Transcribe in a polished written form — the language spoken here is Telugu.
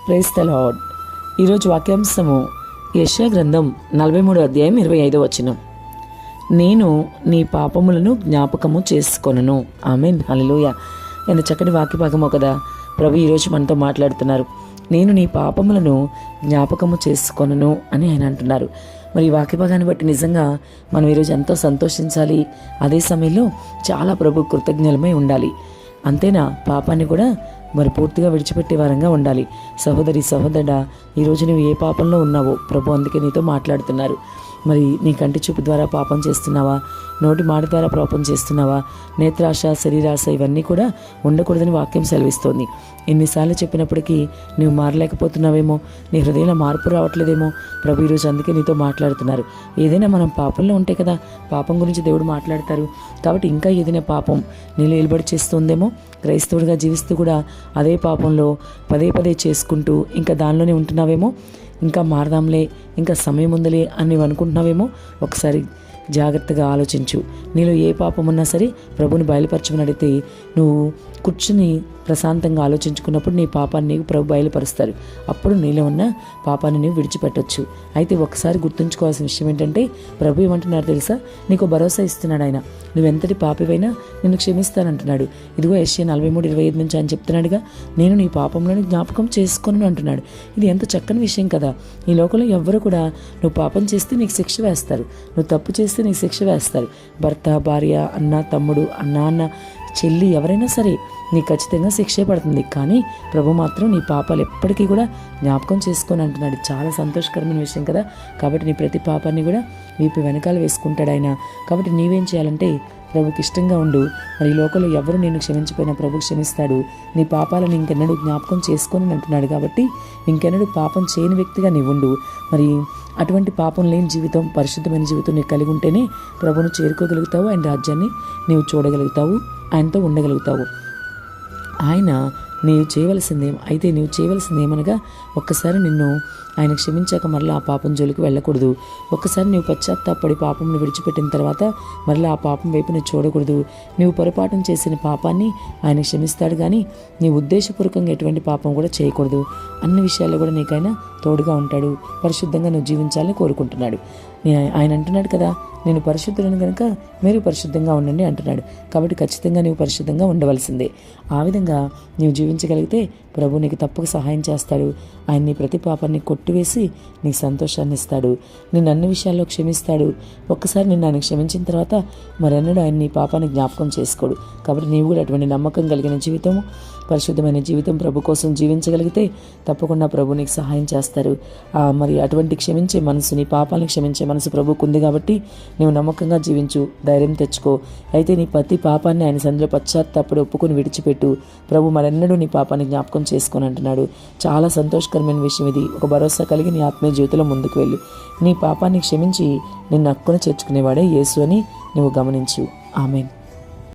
Praise the lord. ఈరోజు వాక్యాంశము యెషయా గ్రంథం 43 అధ్యాయం 25 వచనం. నేను నీ పాపములను జ్ఞాపకము చేసుకొనును. ఆమేన్, హల్లెలూయా. ఎంత చక్కటి వాక్య భాగమో కదా. ప్రభు ఈరోజు మనతో మాట్లాడుతున్నారు. నేను నీ పాపములను జ్ఞాపకము చేసుకొనును అని ఆయన అంటున్నారు. మరి ఈ వాక్య భాగాన్ని బట్టి నిజంగా మనం ఈరోజు ఎంతో సంతోషించాలి. అదే సమయంలో చాలా ప్రభు కృతజ్ఞులమై ఉండాలి. అంతేనా, పాపాన్ని కూడా మరి పూర్తిగా విడిచిపెట్టే వారంగా ఉండాలి. సహోదరి, సహోదరుడా, ఈరోజు నువ్వు ఏ పాపంలో ఉన్నావో ప్రభు అందుకే నీతో మాట్లాడుతున్నారు. మరి నీ కంటి చూపు ద్వారా పాపం చేస్తున్నావా? నోటి మాట ద్వారా పాపం చేస్తున్నావా? నేత్రాశ, శరీరాశ ఇవన్నీ కూడా ఉండకూడదని వాక్యం సెలవిస్తోంది. ఎన్నిసార్లు చెప్పినప్పటికీ నువ్వు మారలేకపోతున్నావేమో, నీ హృదయంలో మార్పు రావట్లేదేమో. ప్రభు ఈరోజు అందుకే నీతో మాట్లాడుతున్నారు. ఏదైనా మనం పాపంలో ఉంటే కదా పాపం గురించి దేవుడు మాట్లాడతారు. కాబట్టి ఇంకా ఏదైనా పాపం నీళ్ళు నిలబడి చేస్తుందేమో, క్రైస్తవుడిగా జీవిస్తూ కూడా అదే పాపంలో పదే పదే చేసుకుంటూ ఇంకా దానిలోనే ఉంటున్నావేమో. ఇంకా మారదాంలే, ఇంకా సమయం ఉందిలే అని నువ్వు అనుకుంటున్నావేమో. ఒకసారి జాగ్రత్తగా ఆలోచించు. నీలో ఏ పాపం ఉన్నా సరే ప్రభుని బయలుపరచమని అడిగితే నువ్వు కూర్చుని ప్రశాంతంగా ఆలోచించుకున్నప్పుడు నీ పాపాన్ని నీకు ప్రభు బయలుపరుస్తారు. అప్పుడు నీలో ఉన్న పాపాన్ని నీవు విడిచిపెట్టొచ్చు. అయితే ఒకసారి గుర్తుంచుకోవాల్సిన విషయం ఏంటంటే ప్రభు ఏమంటున్నారు తెలుసా? నీకు భరోసా ఇస్తున్నాడు ఆయన. నువ్వెంతటి పాపివైనా నిన్ను క్షమిస్తానంటున్నాడు. ఇదిగో యెషయా 43:25 నుంచి ఆయన చెప్తున్నాడుగా, నేను నీ పాపంలోని జ్ఞాపకం చేసుకొను అంటున్నాడు. ఇది ఎంత చక్కని విషయం కదా. ఈ లోకంలో ఎవ్వరు కూడా నువ్వు పాపం చేస్తే నీకు శిక్ష వేస్తారు, నువ్వు తప్పు చేస్తే నీకు శిక్ష వేస్తారు. భర్త, భార్య, అన్న, తమ్ముడు, నాన్న, చెల్లి, ఎవరైనా సరే నీకు ఖచ్చితంగా శిక్షే పడుతుంది. కానీ ప్రభు మాత్రం నీ పాపాలు ఎప్పటికీ కూడా జ్ఞాపకం చేసుకొని అంటున్నాడు. చాలా సంతోషకరమైన విషయం కదా. కాబట్టి నీ ప్రతి పాపాన్ని కూడా వీపు వెనకాల వేసుకుంటాడు ఆయన. కాబట్టి నీవేం చేయాలంటే ప్రభుకి ఇష్టంగా ఉండు. మరి ఈ లోకంలో ఎవరు నేను క్షమించిపోయినా ప్రభు క్షమిస్తాడు. నీ పాపాలను ఇంకెన్నడూ జ్ఞాపకం చేసుకొని అంటున్నాడు. కాబట్టి ఇంకెన్నడూ పాపం చేయని వ్యక్తిగా నీవు ఉండు. మరి అటువంటి పాపం లేని జీవితం, పరిశుద్ధమైన జీవితం నీకు కలిగి ఉంటేనే ప్రభును చేరుకోగలుగుతావు. ఆయన రాజ్యాన్ని నీవు చూడగలుగుతావు, ఆయనతో ఉండగలుగుతావు. ఆయన నీవు చేయవలసింది ఏమనగా ఒక్కసారి నిన్ను ఆయన క్షమించాక మరలా ఆ పాపం జోలికి వెళ్ళకూడదు. ఒక్కసారి నీవు పశ్చాత్తాపడి పాపంను విడిచిపెట్టిన తర్వాత మరలా ఆ పాపం వైపు నువ్వు చూడకూడదు. నీవు పొరపాటున చేసిన పాపాన్ని ఆయన క్షమిస్తాడు, కానీ నీ ఉద్దేశపూర్వకంగా ఎటువంటి పాపం కూడా చేయకూడదు. అన్ని విషయాల్లో కూడా నీకైనా తోడుగా ఉంటాడు. పరిశుద్ధంగా నువ్వు జీవించాలని కోరుకుంటున్నాడు. ఆయన అంటున్నాడు కదా, నేను పరిశుద్ధులను కనుక మీరు పరిశుద్ధంగా ఉండండి అంటున్నాడు. కాబట్టి ఖచ్చితంగా నీవు పరిశుద్ధంగా ఉండవలసిందే. ఆ విధంగా నీవు జీవించగలిగితే ప్రభు నీకు తప్పక సహాయం చేస్తాడు. ఆయన నీ ప్రతి పాపాన్ని కొట్టివేసి నీకు సంతోషాన్ని ఇస్తాడు. నిన్ను అన్ని విషయాల్లో క్షమిస్తాడు. ఒక్కసారి నిన్ను ఆయన క్షమించిన తర్వాత మరెన్నడూ ఆయన నీ పాపాన్ని జ్ఞాపకం చేసుకోడు. కాబట్టి నీవు కూడా అటువంటి నమ్మకం కలిగిన జీవితము, పరిశుద్ధమైన జీవితం ప్రభు కోసం జీవించగలిగితే తప్పకుండా ప్రభు నీకు సహాయం చేస్తారు. మరి అటువంటి క్షమించే మనసు, నీ పాపాలను క్షమించే మనసు ప్రభుకు ఉంది. కాబట్టి నీవు నమ్మకంగా జీవించు, ధైర్యం తెచ్చుకో. అయితే నీ ప్రతి పాపాన్ని ఆయన సన్నిధిలో పశ్చాత్తాపడి ఒప్పుకొని విడిచిపెట్టు. ప్రభు మరెన్నడూ నీ పాపాన్ని జ్ఞాపకం చేసుకొని అంటున్నాడు. చాలా సంతోషకరమైన విషయం ఇది. ఒక భరోసా కలిగి నీ ఆత్మీయ జీవితంలో ముందుకు వెళ్ళు. నీ పాపాన్ని క్షమించి నిన్ను హక్కున చేర్చుకునేవాడే యేసు అని నువ్వు గమనించు. ఆమేన్.